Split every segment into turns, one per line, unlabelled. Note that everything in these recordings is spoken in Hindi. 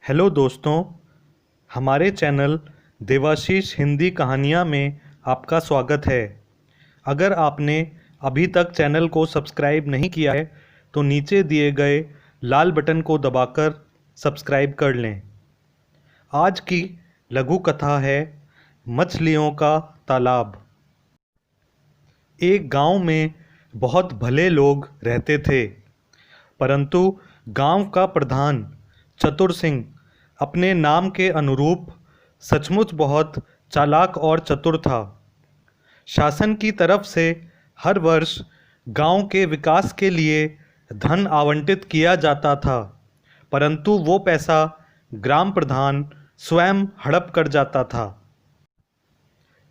हेलो दोस्तों, हमारे चैनल देवाशीष हिंदी कहानियाँ में आपका स्वागत है। अगर आपने अभी तक चैनल को सब्सक्राइब नहीं किया है तो नीचे दिए गए लाल बटन को दबाकर सब्सक्राइब कर लें। आज की लघु कथा है मछलियों का तालाब। एक गांव में बहुत भले लोग रहते थे, परंतु गांव का प्रधान चतुर सिंह अपने नाम के अनुरूप सचमुच बहुत चालाक और चतुर था। शासन की तरफ से हर वर्ष गांव के विकास के लिए धन आवंटित किया जाता था, परंतु वो पैसा ग्राम प्रधान स्वयं हड़प कर जाता था।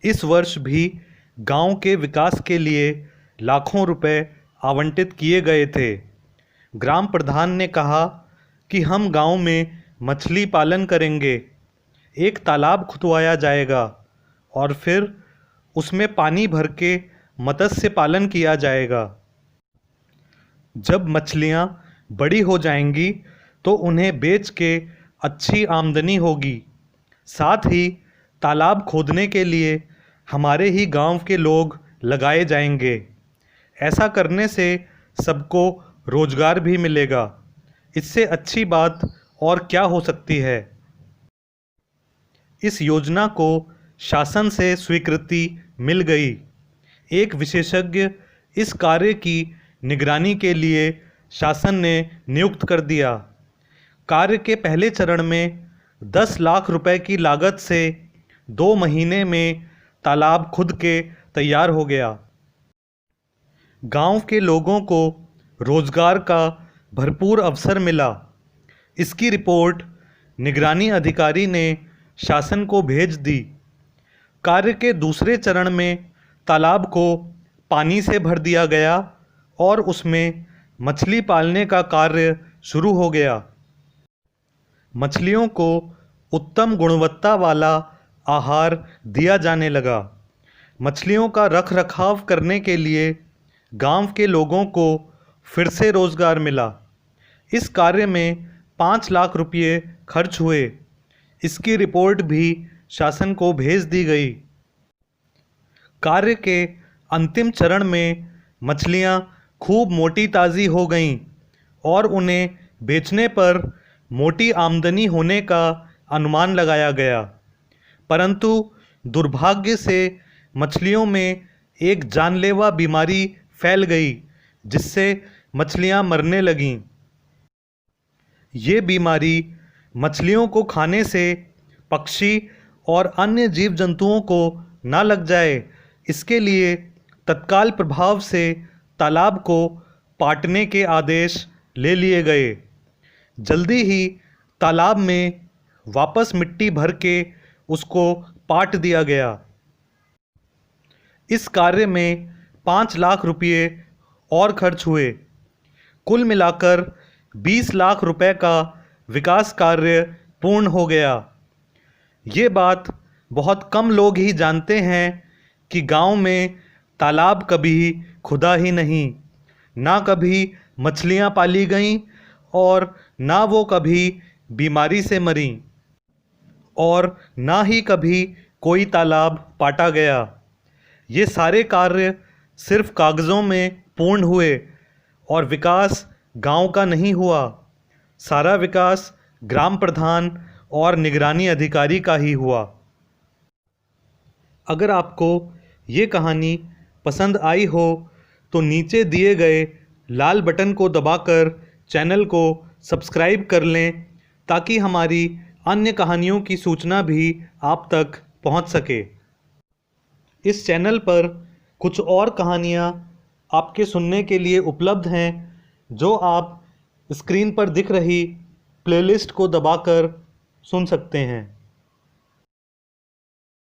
इस वर्ष भी गांव के विकास के लिए लाखों रुपए आवंटित किए गए थे। ग्राम प्रधान ने कहा कि हम गांव में मछली पालन करेंगे, एक तालाब खुदवाया जाएगा और फिर उसमें पानी भर के मत्स्य पालन किया जाएगा। जब मछलियां बड़ी हो जाएंगी तो उन्हें बेच के अच्छी आमदनी होगी। साथ ही तालाब खोदने के लिए हमारे ही गांव के लोग लगाए जाएंगे। ऐसा करने से सबको रोजगार भी मिलेगा। इससे अच्छी बात और क्या हो सकती है। इस योजना को शासन से स्वीकृति मिल गई। एक विशेषज्ञ इस कार्य की निगरानी के लिए शासन ने नियुक्त कर दिया। कार्य के पहले चरण में 10 लाख रुपए की लागत से 2 महीने में तालाब खुद के तैयार हो गया। गांव के लोगों को रोजगार का भरपूर अवसर मिला। इसकी रिपोर्ट निगरानी अधिकारी ने शासन को भेज दी। कार्य के दूसरे चरण में तालाब को पानी से भर दिया गया और उसमें मछली पालने का कार्य शुरू हो गया। मछलियों को उत्तम गुणवत्ता वाला आहार दिया जाने लगा। मछलियों का रखरखाव करने के लिए गांव के लोगों को फिर से रोजगार मिला। इस कार्य में 5 लाख रुपये खर्च हुए। इसकी रिपोर्ट भी शासन को भेज दी गई। कार्य के अंतिम चरण में मछलियां खूब मोटी ताज़ी हो गईं और उन्हें बेचने पर मोटी आमदनी होने का अनुमान लगाया गया। परंतु दुर्भाग्य से मछलियों में एक जानलेवा बीमारी फैल गई, जिससे मछलियां मरने लगीं। ये बीमारी मछलियों को खाने से पक्षी और अन्य जीव जंतुओं को ना लग जाए, इसके लिए तत्काल प्रभाव से तालाब को पाटने के आदेश ले लिए गए। जल्दी ही तालाब में वापस मिट्टी भर के उसको पाट दिया गया। इस कार्य में 5 लाख रुपये और खर्च हुए। कुल मिलाकर 20 लाख रुपए का विकास कार्य पूर्ण हो गया। ये बात बहुत कम लोग ही जानते हैं कि गांव में तालाब कभी खुदा ही नहीं, ना कभी मछलियां पाली गईं और ना वो कभी बीमारी से मरीं, और ना ही कभी कोई तालाब पाटा गया। ये सारे कार्य सिर्फ कागज़ों में पूर्ण हुए और विकास गांव का नहीं हुआ। सारा विकास ग्राम प्रधान और निगरानी अधिकारी का ही हुआ। अगर आपको ये कहानी पसंद आई हो तो नीचे दिए गए लाल बटन को दबाकर चैनल को सब्सक्राइब कर लें, ताकि हमारी अन्य कहानियों की सूचना भी आप तक पहुंच सके। इस चैनल पर कुछ और कहानियाँ आपके सुनने के लिए उपलब्ध हैं, जो आप स्क्रीन पर दिख रही प्लेलिस्ट को दबाकर सुन सकते हैं।